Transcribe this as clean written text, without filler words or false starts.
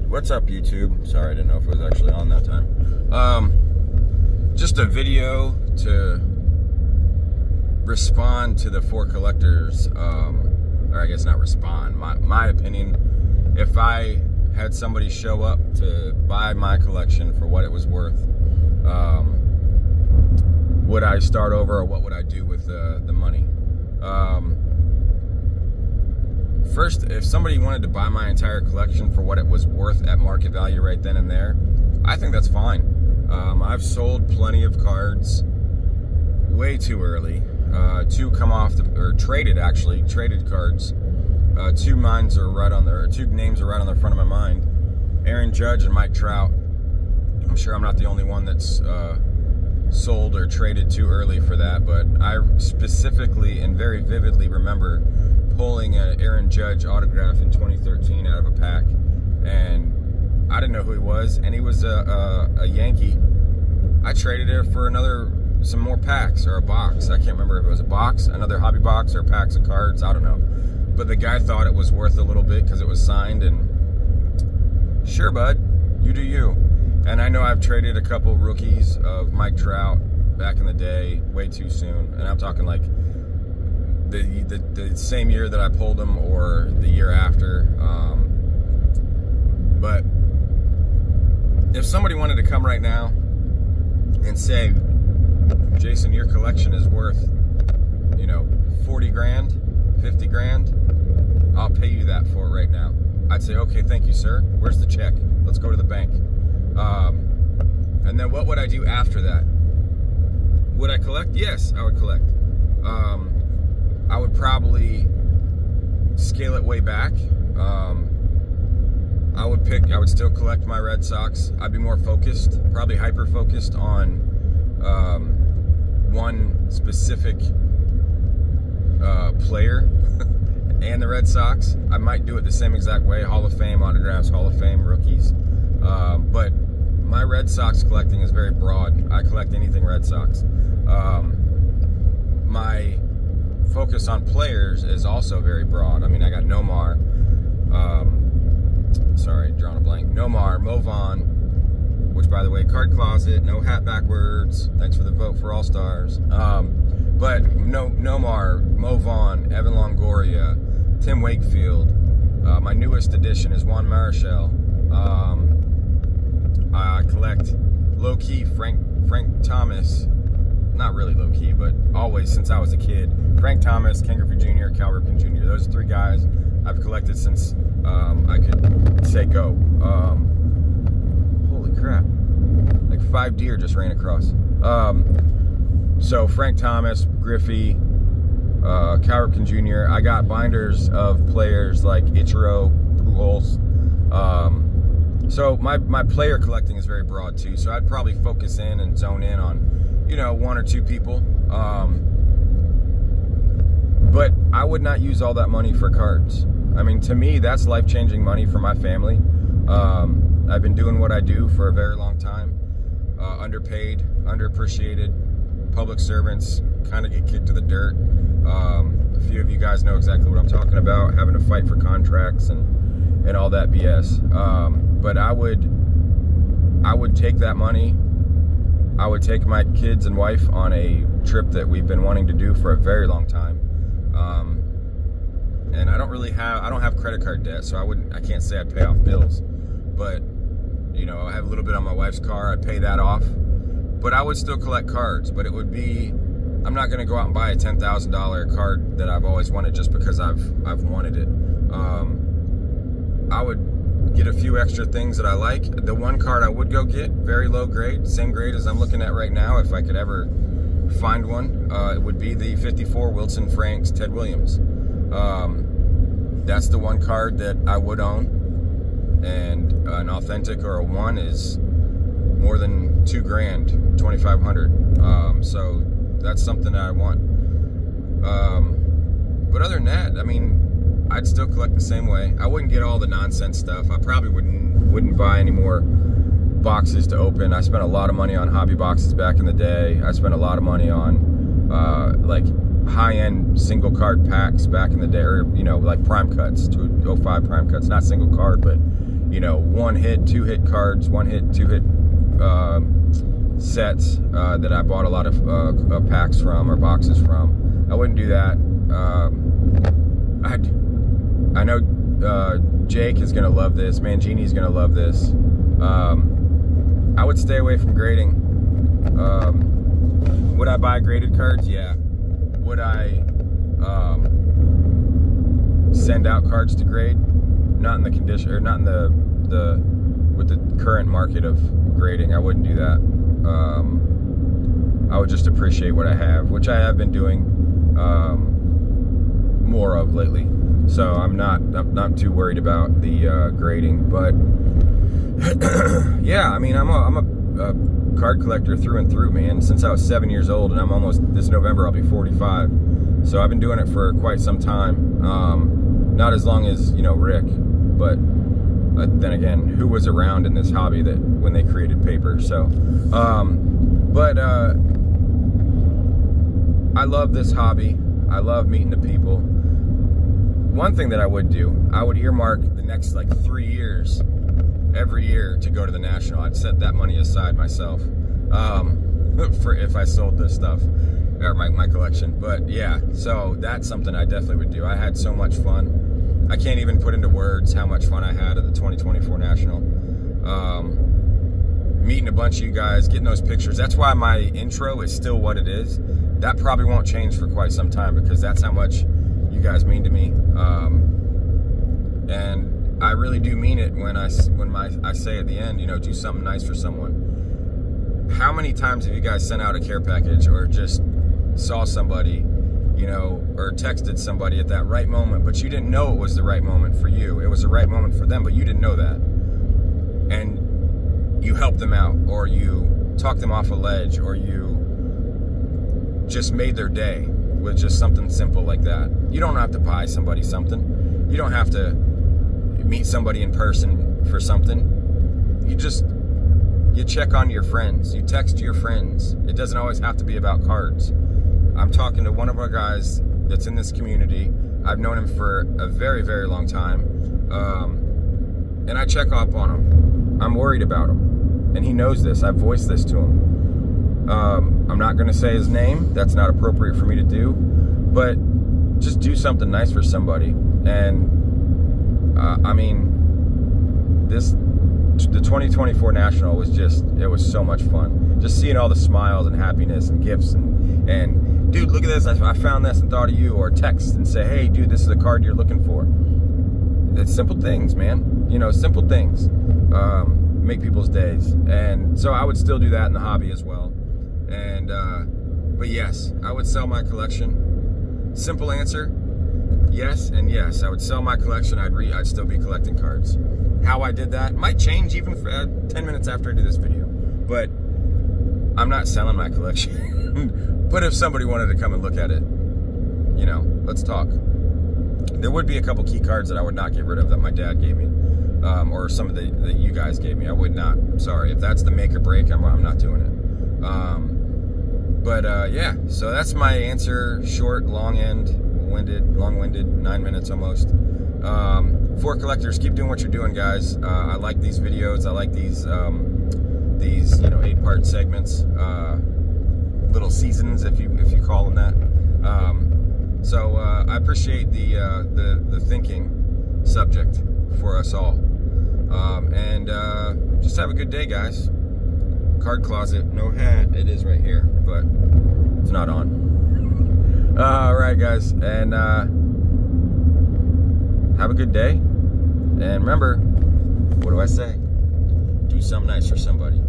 What's up, YouTube? Sorry, I didn't know if it was actually on that time. Just a video to respond to the four collectors, or I guess not respond. My opinion, if I had somebody show up to buy my collection for what it was worth, would I start over, or what would I do with the money? First, if somebody wanted to buy my entire collection for what it was worth at market value right then and there, I think that's fine. I've sold plenty of cards way too early. Two come off traded cards. Two names are right on the front of my mind. Aaron Judge and Mike Trout. I'm sure I'm not the only one that's sold or traded too early for that, but I specifically and very vividly remember pulling an Aaron Judge autograph in 2013 out of a pack, and I didn't know who he was, and he was a Yankee. I traded it for some more packs or a box. I can't remember if it was a box, another hobby box, or packs of cards. I don't know, but the guy thought it was worth a little bit because it was signed, and sure, bud, you do you. And I know I've traded a couple rookies of Mike Trout back in the day way too soon, and I'm talking like the same year that I pulled them or the year after. But if somebody wanted to come right now and say, Jason, your collection is worth, 40 grand, 50 grand, I'll pay you that for it right now, I'd say, okay, thank you, sir. Where's the check? Let's go to the bank. And then what would I do after that? Would I collect? Yes, I would collect. I would probably scale it way back. I would still collect my Red Sox. I'd be more focused, probably hyper focused on one specific player and the Red Sox. I might do it the same exact way: Hall of Fame autographs, Hall of Fame rookies. But my Red Sox collecting is very broad. I collect anything Red Sox. My focus on players is also very broad. I mean, I got Nomar, drawing a blank. Nomar, Mo Vaughn, which, by the way, Card Closet, no hat backwards. Thanks for the vote for All Stars. But Nomar, Mo Vaughn, Evan Longoria, Tim Wakefield. My newest addition is Juan Marichal. I collect low-key Frank Thomas. Not really low-key, but always since I was a kid. Frank Thomas, Ken Griffey Jr., Cal Ripken Jr. Those three guys I've collected since I could say go. Holy crap. Like 5 deer just ran across. So Frank Thomas, Griffey, Cal Ripken Jr. I got binders of players like Ichiro, Pujols. So my player collecting is very broad too. So I'd probably focus in and zone in on one or two people. But I would not use all that money for cards. I mean, to me, that's life-changing money for my family. I've been doing what I do for a very long time. Underpaid, underappreciated, public servants kind of get kicked to the dirt. A few of you guys know exactly what I'm talking about, having to fight for contracts and all that BS. But I would take that money. I would take my kids and wife on a trip that we've been wanting to do for a very long time. And I don't have credit card debt, so I can't say I'd pay off bills. But, I have a little bit on my wife's car, I'd pay that off. But I would still collect cards, but it would be, I'm not gonna go out and buy a $10,000 card that I've always wanted just because I've wanted it. I would get a few extra things that I like. The one card I would go get, very low grade, same grade as I'm looking at right now, if I could ever find one, it would be the 54 Wilson Franks Ted Williams. That's the one card that I would own, and an authentic or a one is more than $2,000, $2,500. So that's something that I want. But other than that, I mean, I'd still collect the same way. I wouldn't get all the nonsense stuff. I probably wouldn't buy any more boxes to open. I spent a lot of money on hobby boxes back in the day. I spent a lot of money on like high-end single card packs back in the day, or like prime cuts, 205 prime cuts, not single card, but one hit, two hit cards, one hit, two hit sets that I bought a lot of packs from or boxes from. I wouldn't do that. I know Jake is gonna love this. Mangini's gonna love this. I would stay away from grading. Would I buy graded cards? Yeah. Would I send out cards to grade? Not in the condition, or not in the with the current market of grading. I wouldn't do that. I would just appreciate what I have, which I have been doing more of lately. So I'm not too worried about the grading. But yeah, I mean, I'm a card collector through and through, man. Since I was 7 years old, and I'm almost, this November I'll be 45. So I've been doing it for quite some time. Not as long as Rick, but then again, who was around in this hobby that when they created paper? So, but I love this hobby. I love meeting the people. One thing that I would do, I would earmark the next like 3 years, every year, to go to the National. I'd set that money aside myself for if I sold this stuff, or my collection. But yeah, so that's something I definitely would do. I had so much fun. I can't even put into words how much fun I had at the 2024 National. Meeting a bunch of you guys, getting those pictures. That's why my intro is still what it is. That probably won't change for quite some time, because that's how much you guys mean to me. And I really do mean it when I say at the end, do something nice for someone. How many times have you guys sent out a care package, or just saw somebody, or texted somebody at that right moment, but you didn't know it was the right moment for you? It was the right moment for them, but you didn't know that. And you helped them out, or you talked them off a ledge, or you just made their day with just something simple like that. You don't have to buy somebody something. You don't have to meet somebody in person for something. You check on your friends. You text your friends. It doesn't always have to be about cards. I'm talking to one of our guys that's in this community. I've known him for a very, very long time. And I check up on him. I'm worried about him. And he knows this. I've voiced this to him. I'm not going to say his name. That's not appropriate for me to do. But just do something nice for somebody. And I mean, the 2024 National was it was so much fun. Just seeing all the smiles and happiness and gifts and dude, look at this, I found this and thought of you. Or text and say, hey dude, this is the card you're looking for. It's simple things, man. Simple things make people's days. And so I would still do that in the hobby as well. And but yes, I would sell my collection. Simple answer, yes and yes. I would sell my collection. I'd still be collecting cards. How I did that might change even for 10 minutes after I do this video, but I'm not selling my collection. But if somebody wanted to come and look at it, let's talk. There would be a couple key cards that I would not get rid of that my dad gave me, or some of that you guys gave me. I would not. Sorry, if that's the make or break, I'm not doing it. But yeah, so that's my answer. Short, long-winded, 9 minutes almost. For collectors, keep doing what you're doing, guys. I like these videos. I like these 8-part segments, little seasons, if you call them that. So I appreciate the thinking subject for us all. And just have a good day, guys. Card closet, no hat. It is right here, but it's not on. All right, guys, and have a good day. And remember, what do I say? Do something nice for somebody.